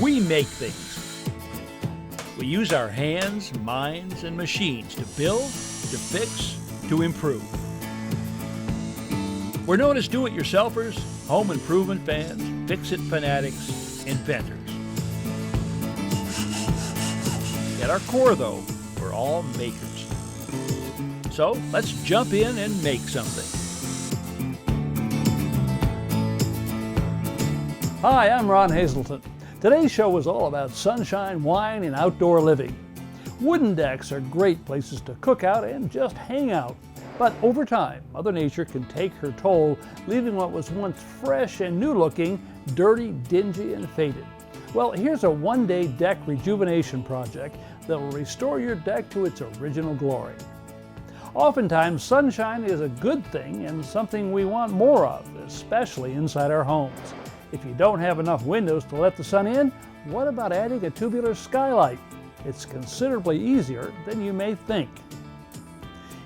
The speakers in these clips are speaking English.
We make things. We use our hands, minds, and machines to build, to fix, to improve. We're known as do-it-yourselfers, home improvement fans, fix-it fanatics, inventors. At our core, though, we're all makers. So let's jump in and make something. Hi, I'm Ron Hazelton. Today's show is all about sunshine, wine, and outdoor living. Wooden decks are great places to cook out and just hang out. But over time, Mother Nature can take her toll, leaving what was once fresh and new-looking dirty, dingy, and faded. Well, here's a one-day deck rejuvenation project that will restore your deck to its original glory. Oftentimes, sunshine is a good thing and something we want more of, especially inside our homes. If you don't have enough windows to let the sun in, what about adding a tubular skylight? It's considerably easier than you may think.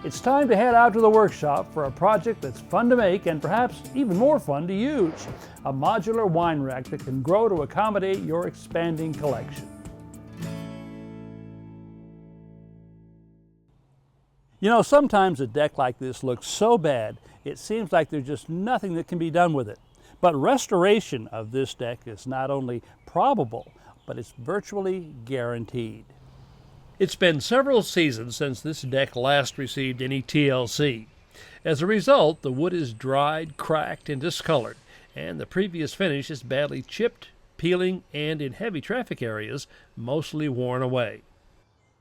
It's time to head out to the workshop for a project that's fun to make and perhaps even more fun to use. A modular wine rack that can grow to accommodate your expanding collection. You know, sometimes a deck like this looks so bad, it seems like there's just nothing that can be done with it. But restoration of this deck is not only probable, but it's virtually guaranteed. It's been several seasons since this deck last received any TLC. As a result, the wood is dried, cracked, and discolored, and the previous finish is badly chipped, peeling, and in heavy traffic areas, mostly worn away.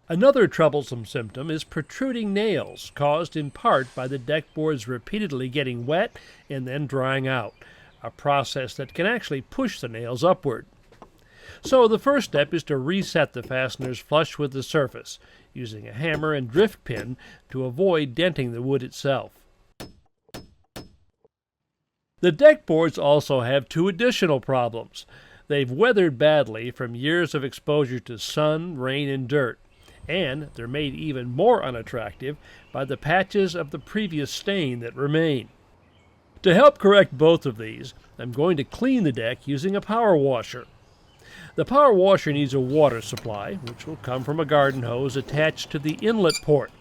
Another troublesome symptom is protruding nails, caused in part by the deck boards repeatedly getting wet and then drying out, a process that can actually push the nails upward. So the first step is to reset the fasteners flush with the surface, using a hammer and drift pin to avoid denting the wood itself. The deck boards also have two additional problems. They've weathered badly from years of exposure to sun, rain, and dirt, and they're made even more unattractive by the patches of the previous stain that remain. To help correct both of these, I'm going to clean the deck using a power washer. The power washer needs a water supply, which will come from a garden hose attached to the inlet port.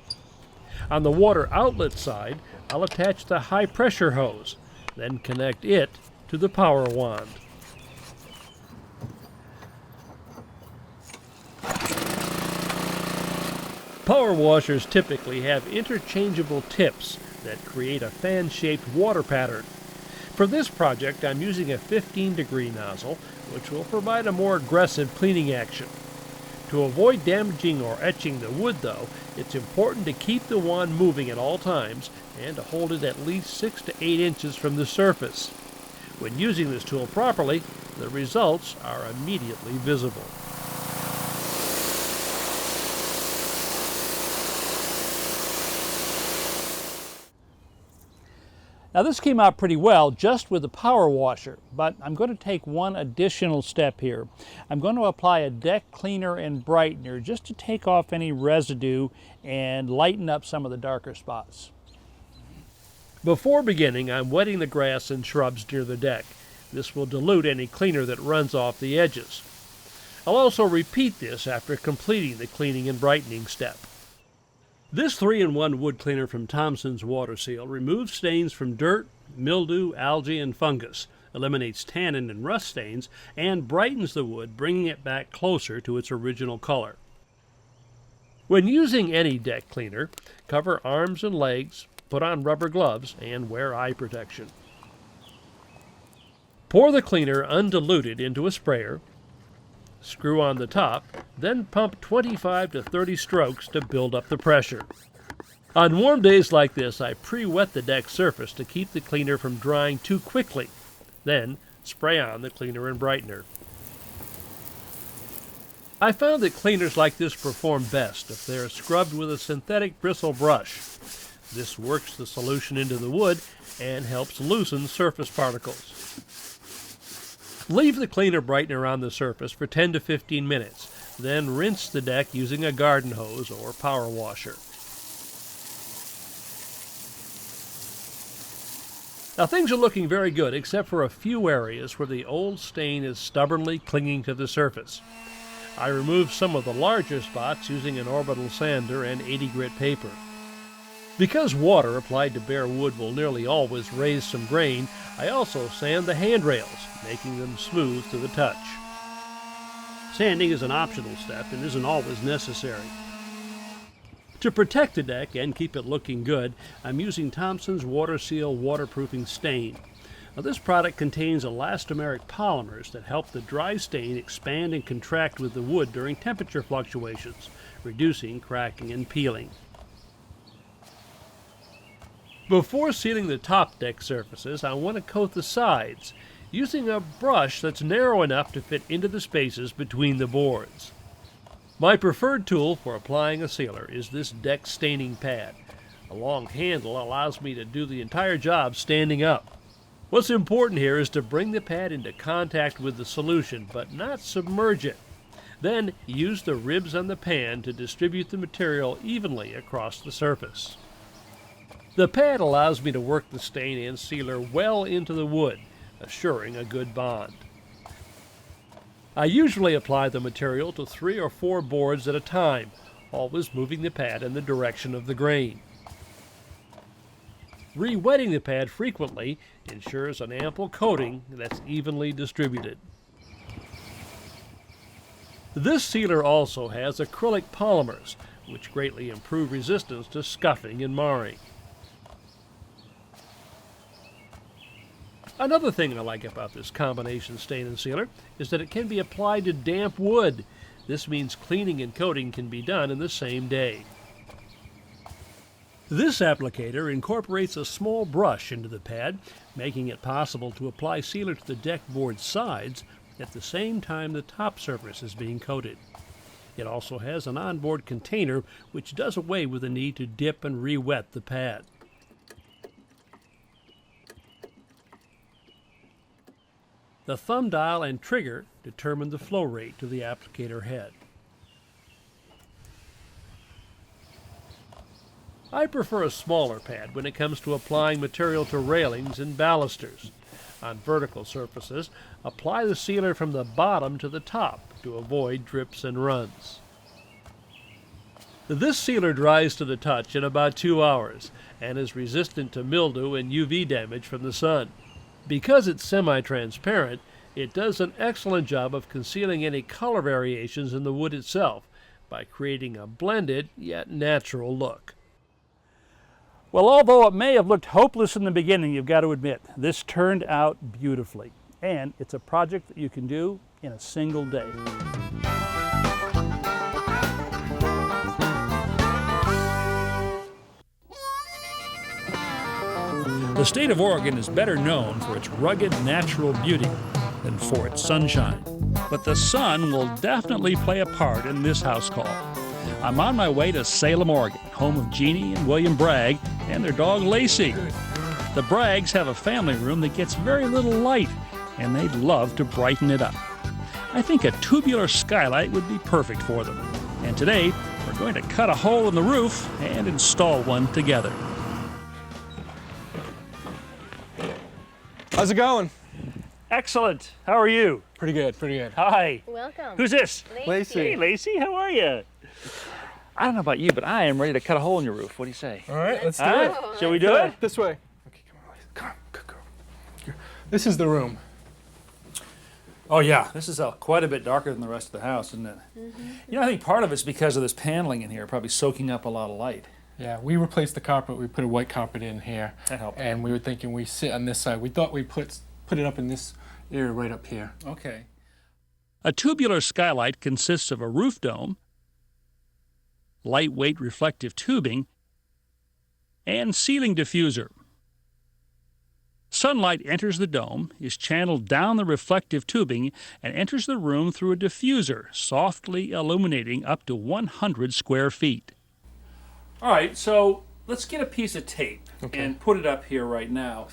On the water outlet side, I'll attach the high-pressure hose, then connect it to the power wand. Power washers typically have interchangeable tips that create a fan-shaped water pattern. For this project, I'm using a 15-degree nozzle, which will provide a more aggressive cleaning action. To avoid damaging or etching the wood, though, it's important to keep the wand moving at all times and to hold it at least 6 to 8 inches from the surface. When using this tool properly, the results are immediately visible. Now this came out pretty well just with the power washer, but I'm going to take one additional step here. I'm going to apply a deck cleaner and brightener just to take off any residue and lighten up some of the darker spots. Before beginning, I'm wetting the grass and shrubs near the deck. This will dilute any cleaner that runs off the edges. I'll also repeat this after completing the cleaning and brightening step. This 3-in-1 wood cleaner from Thompson's Water Seal removes stains from dirt, mildew, algae, and fungus, eliminates tannin and rust stains, and brightens the wood, bringing it back closer to its original color. When using any deck cleaner, cover arms and legs, put on rubber gloves, and wear eye protection. Pour the cleaner undiluted into a sprayer, screw on the top, then pump 25 to 30 strokes to build up the pressure. On warm days like this, I pre-wet the deck surface to keep the cleaner from drying too quickly. Then spray on the cleaner and brightener. I found that cleaners like this perform best if they are scrubbed with a synthetic bristle brush. This works the solution into the wood and helps loosen surface particles. Leave the cleaner brightener on the surface for 10 to 15 minutes, then rinse the deck using a garden hose or power washer. Now things are looking very good except for a few areas where the old stain is stubbornly clinging to the surface. I removed some of the larger spots using an orbital sander and 80 grit paper. Because water applied to bare wood will nearly always raise some grain, I also sand the handrails, making them smooth to the touch. Sanding is an optional step and isn't always necessary. To protect the deck and keep it looking good, I'm using Thompson's WaterSeal waterproofing stain. Now, this product contains elastomeric polymers that help the dry stain expand and contract with the wood during temperature fluctuations, reducing cracking and peeling. Before sealing the top deck surfaces, I want to coat the sides, using a brush that's narrow enough to fit into the spaces between the boards. My preferred tool for applying a sealer is this deck staining pad. A long handle allows me to do the entire job standing up. What's important here is to bring the pad into contact with the solution, but not submerge it. Then use the ribs on the pan to distribute the material evenly across the surface. The pad allows me to work the stain and sealer well into the wood, assuring a good bond. I usually apply the material to 3 or 4 boards at a time, always moving the pad in the direction of the grain. Re-wetting the pad frequently ensures an ample coating that's evenly distributed. This sealer also has acrylic polymers, which greatly improve resistance to scuffing and marring. Another thing I like about this combination stain and sealer is that it can be applied to damp wood. This means cleaning and coating can be done in the same day. This applicator incorporates a small brush into the pad, making it possible to apply sealer to the deck board sides at the same time the top surface is being coated. It also has an onboard container which does away with the need to dip and re-wet the pad. The thumb dial and trigger determine the flow rate to the applicator head. I prefer a smaller pad when it comes to applying material to railings and balusters. On vertical surfaces, apply the sealer from the bottom to the top to avoid drips and runs. This sealer dries to the touch in about 2 hours and is resistant to mildew and UV damage from the sun. Because it's semi-transparent, it does an excellent job of concealing any color variations in the wood itself by creating a blended yet natural look. Well, although it may have looked hopeless in the beginning, you've got to admit, this turned out beautifully. And it's a project that you can do in a single day. The state of Oregon is better known for its rugged natural beauty than for its sunshine. But the sun will definitely play a part in this house call. I'm on my way to Salem, Oregon, home of Jeannie and William Bragg and their dog Lacey. The Braggs have a family room that gets very little light, and they'd love to brighten it up. I think a tubular skylight would be perfect for them. And today, we're going to cut a hole in the roof and install one together. How's it going? Excellent. How are you? Pretty good, pretty good. Hi. Welcome. Who's this? Lacey. Hey, Lacey. How are you? I don't know about you, but I am ready to cut a hole in your roof. What do you say? All right, let's do it. Shall we do it? This way. Okay, come on, Lacey. Come on, good girl. This is the room. Oh yeah, this is quite a bit darker than the rest of the house, isn't it? Mm-hmm. You know, I think part of it's because of this paneling in here, probably soaking up a lot of light. Yeah, we replaced the carpet. We put a white carpet in here. That helped. And we were thinking we sit on this side. We thought we put it up in this area right up here. Okay. A tubular skylight consists of a roof dome, lightweight reflective tubing, and ceiling diffuser. Sunlight enters the dome, is channeled down the reflective tubing, and enters the room through a diffuser, softly illuminating up to 100 square feet. All right, so let's get a piece of tape and put it up here right now.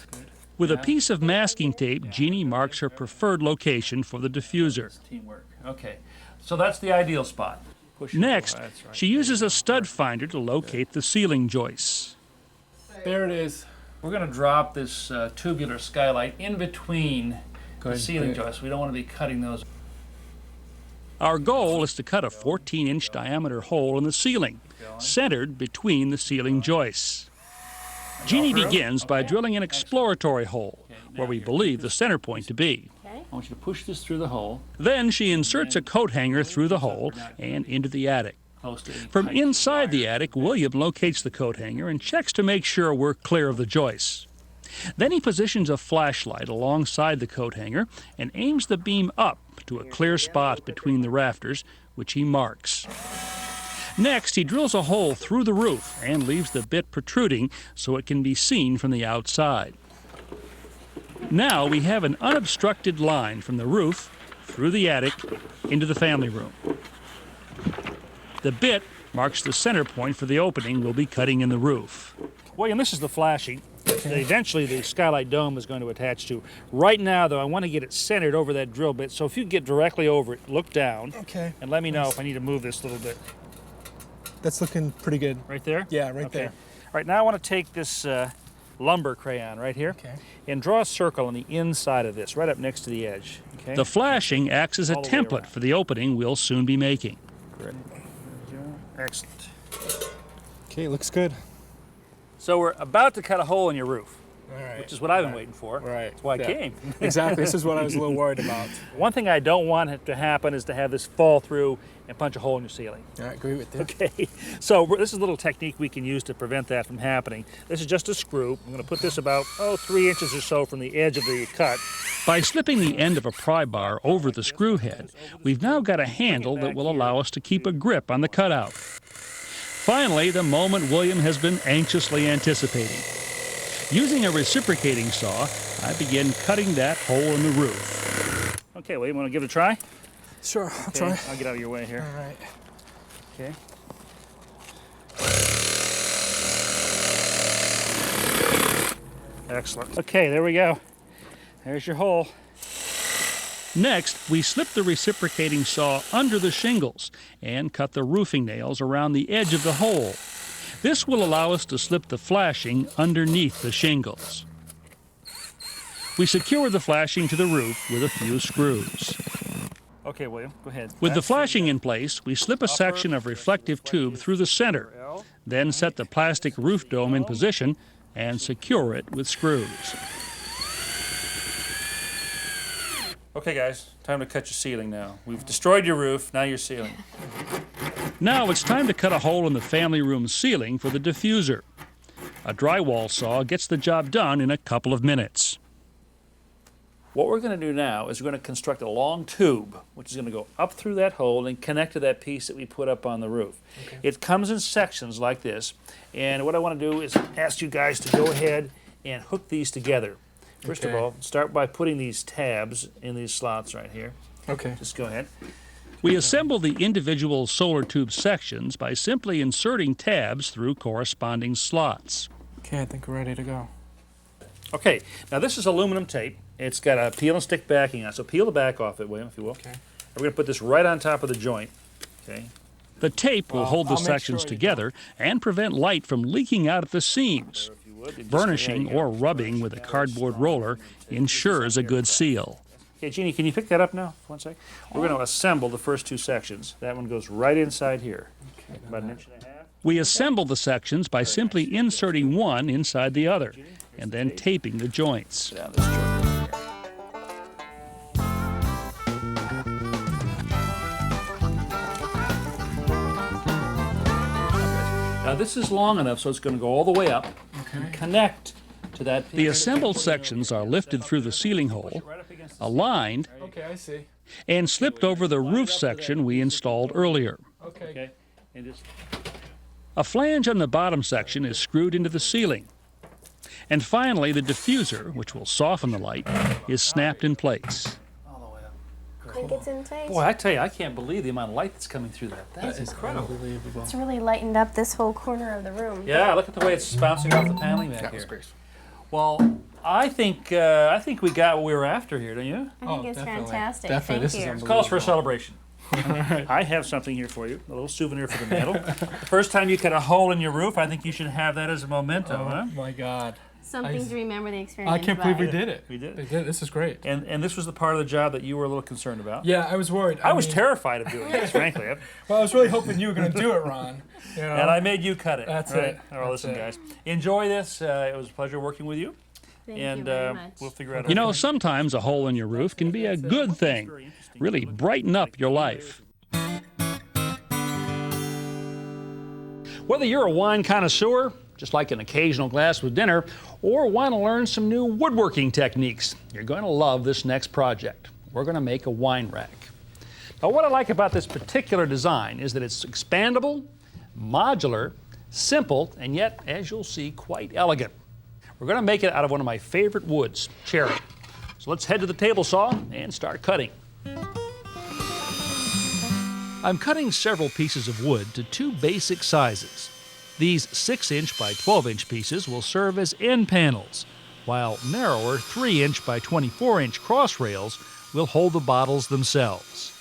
With a piece of masking tape, Jeannie marks her preferred location for the diffuser. Teamwork. Okay, so that's the ideal spot. Next, she uses a stud finder to locate the ceiling joists. There it is. we're going to drop this tubular skylight in between the ceiling joists. We don't want to be cutting those. Our goal is to cut a 14-inch diameter hole in the ceiling, centered between the ceiling joists. Jeannie begins by drilling an exploratory hole, where we believe the center point to be. I want you to push this through the hole. Then she inserts a coat hanger through the hole and into the attic. From inside the attic, William locates the coat hanger and checks to make sure we're clear of the joists. Then he positions a flashlight alongside the coat hanger and aims the beam up to a clear spot between the rafters, which he marks. Next, he drills a hole through the roof and leaves the bit protruding so it can be seen from the outside. Now we have an unobstructed line from the roof, through the attic, into the family room. The bit marks the center point for the opening we'll be cutting in the roof. William, this is the flashing that eventually the skylight dome is going to attach to. Right now, though, I want to get it centered over that drill bit, so if you get directly over it, look down, and let me know if I need to move this a little bit. That's looking pretty good. Right there? Yeah, right there. All right, now I want to take this lumber crayon right here and draw a circle on the inside of this, right up next to the edge. Okay? The flashing acts as a template for the opening we'll soon be making. Great. Excellent. Okay, looks good. So we're about to cut a hole in your roof, Right. which is what I've been waiting for. Right. That's why I came. Exactly. This is what I was a little worried about. One thing I don't want to happen is to have this fall through and punch a hole in your ceiling. I agree with you. Okay, so this is a little technique we can use to prevent that from happening. This is just a screw. I'm going to put this about 3 inches or so from the edge of the cut. By slipping the end of a pry bar over the screw head, we've now got a handle that will allow us to keep a grip on the cutout. Finally, the moment William has been anxiously anticipating. Using a reciprocating saw, I begin cutting that hole in the roof. Okay, William, want to give it a try? Sure, I'll Okay, try. I'll get out of your way here. All right. Okay. Excellent. Okay, there we go. There's your hole. Next, we slip the reciprocating saw under the shingles and cut the roofing nails around the edge of the hole. This will allow us to slip the flashing underneath the shingles. We secure the flashing to the roof with a few screws. Okay, William, go ahead. With the flashing in place, we slip a section of reflective tube through the center, then set the plastic roof dome in position and secure it with screws. Okay, guys, time to cut your ceiling now. We've destroyed your roof, now your ceiling. Now it's time to cut a hole in the family room ceiling for the diffuser. A drywall saw gets the job done in a couple of minutes. What we're going to do now is we're going to construct a long tube, which is going to go up through that hole and connect to that piece that we put up on the roof. Okay. It comes in sections like this, and what I want to do is ask you guys to go ahead and hook these together. First of all, start by putting these tabs in these slots right here. Okay. Just go ahead. We assemble the individual solar tube sections by simply inserting tabs through corresponding slots. Okay, I think we're ready to go. Okay, now this is aluminum tape. It's got a peel and stick backing on it, so peel the back off it, William, if you will. Okay. We're going to put this right on top of the joint. Okay. The tape will hold the sections together and prevent light from leaking out at the seams. Burnishing or rubbing with a cardboard roller ensures a good seal. Okay, Jeannie, can you pick that up now for 1 sec? We're going to assemble the first two sections. That one goes right inside here. Okay, about 1.5 inches. We assemble the sections by simply inserting one inside the other and then taping the joints. Down this joint right here. Now this is long enough so it's going to go all the way up and connect to that piece. The assembled sections are lifted through the ceiling hole, aligned, and slipped over the roof section we installed earlier. Okay. And just... A flange on the bottom section is screwed into the ceiling. And finally, the diffuser, which will soften the light, is snapped in place. I think it's in place. Boy, I tell you, I can't believe the amount of light that's coming through that. That's incredible. Unbelievable. It's really lightened up this whole corner of the room. Yeah, look at the way it's bouncing off the paneling back here. Well, I think we got what we were after here, don't you? I think it's fantastic. Definitely. Thank you. It calls for a celebration. I have something here for you, a little souvenir for the mantle. The first time you cut a hole in your roof, I think you should have that as a memento, huh? My God. Something to remember the experience. I can't believe we by. did it. We did. This is great. And this was the part of the job that you were a little concerned about. Yeah, I was worried. I was terrified of doing this, frankly. Well, I was really hoping you were going to do it, Ron. You know? And I made you cut it. That's right? it. All right, listen, guys. Enjoy this. It was a pleasure working with you. Thank you very much. We'll figure out. You know, sometimes a hole in your roof can be a good thing. Really brighten up your life. Whether you're a wine connoisseur, just like an occasional glass with dinner, or want to learn some new woodworking techniques, you're going to love this next project. We're going to make a wine rack. Now, what I like about this particular design is that it's expandable, modular, simple, and yet, as you'll see, quite elegant. We're going to make it out of one of my favorite woods, cherry. So let's head to the table saw and start cutting. I'm cutting several pieces of wood to two basic sizes. These 6-inch by 12-inch pieces will serve as end panels, while narrower 3-inch by 24-inch cross rails will hold the bottles themselves.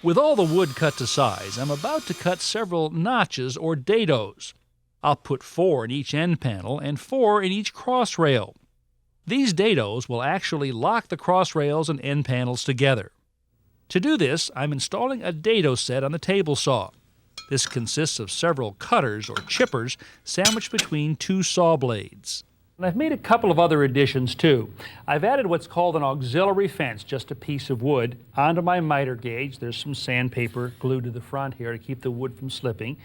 With all the wood cut to size, I'm about to cut several notches or dados. I'll put 4 in each end panel and 4 in each cross rail. These dados will actually lock the cross rails and end panels together. To do this, I'm installing a dado set on the table saw. This consists of several cutters or chippers sandwiched between 2 saw blades. And I've made a couple of other additions too. I've added what's called an auxiliary fence, just a piece of wood, onto my miter gauge. There's some sandpaper glued to the front here to keep the wood from slipping.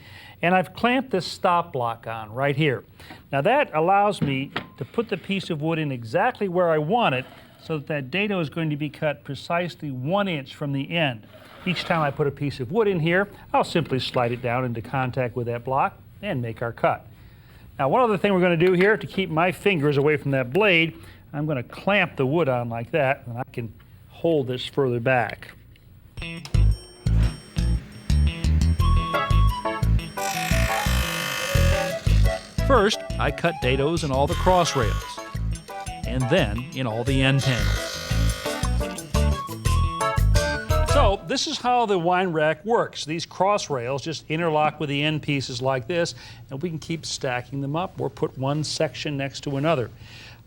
And I've clamped this stop block on right here. Now that allows me to put the piece of wood in exactly where I want it, so that dado is going to be cut precisely 1 inch from the end. Each time I put a piece of wood in here, I'll simply slide it down into contact with that block and make our cut. Now, one other thing we're going to do here to keep my fingers away from that blade, I'm going to clamp the wood on like that, and I can hold this further back. First, I cut dados in all the cross rails, and then in all the end panels. So this is how the wine rack works. These cross rails just interlock with the end pieces like this, and we can keep stacking them up or put one section next to another.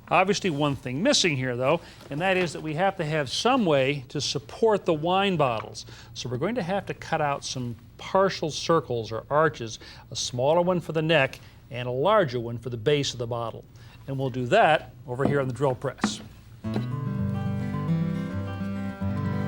Obviously one thing missing here though, and that is that we have to have some way to support the wine bottles. So we're going to have to cut out some partial circles or arches, a smaller one for the neck and a larger one for the base of the bottle. And we'll do that over here on the drill press.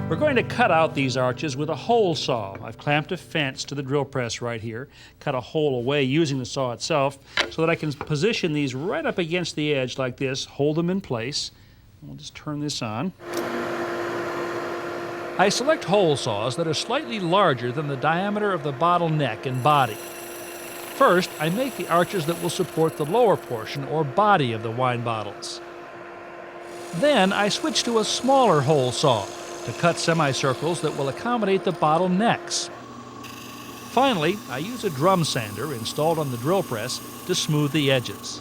We're going to cut out these arches with a hole saw. I've clamped a fence to the drill press right here, cut a hole away using the saw itself so that I can position these right up against the edge like this, hold them in place. We'll just turn this on. I select hole saws that are slightly larger than the diameter of the bottle neck and body. First, I make the arches that will support the lower portion or body of the wine bottles. Then I switch to a smaller hole saw to cut semicircles that will accommodate the bottle necks. Finally, I use a drum sander installed on the drill press to smooth the edges.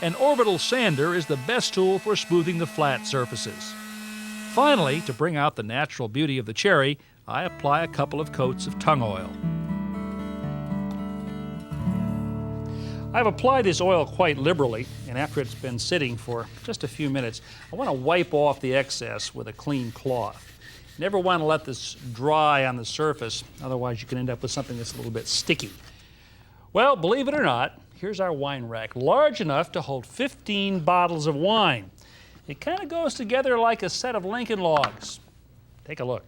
An orbital sander is the best tool for smoothing the flat surfaces. Finally, to bring out the natural beauty of the cherry, I apply a couple of coats of tung oil. I've applied this oil quite liberally, and after it's been sitting for just a few minutes, I want to wipe off the excess with a clean cloth. You never want to let this dry on the surface, otherwise you can end up with something that's a little bit sticky. Well, believe it or not, here's our wine rack, large enough to hold 15 bottles of wine. It kind of goes together like a set of Lincoln logs. Take a look.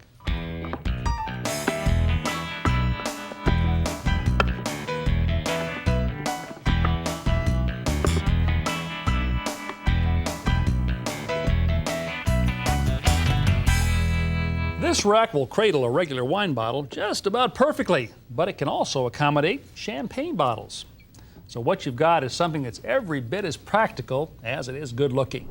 This rack will cradle a regular wine bottle just about perfectly, but it can also accommodate champagne bottles. So what you've got is something that's every bit as practical as it is good looking.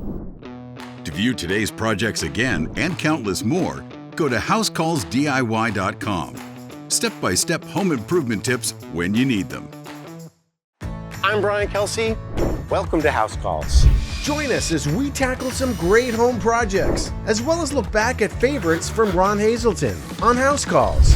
To view today's projects again and countless more, go to HouseCallsDIY.com. Step-by-step home improvement tips when you need them. I'm Brian Kelsey. Welcome to House Calls. Join us as we tackle some great home projects, as well as look back at favorites from Ron Hazelton on House Calls.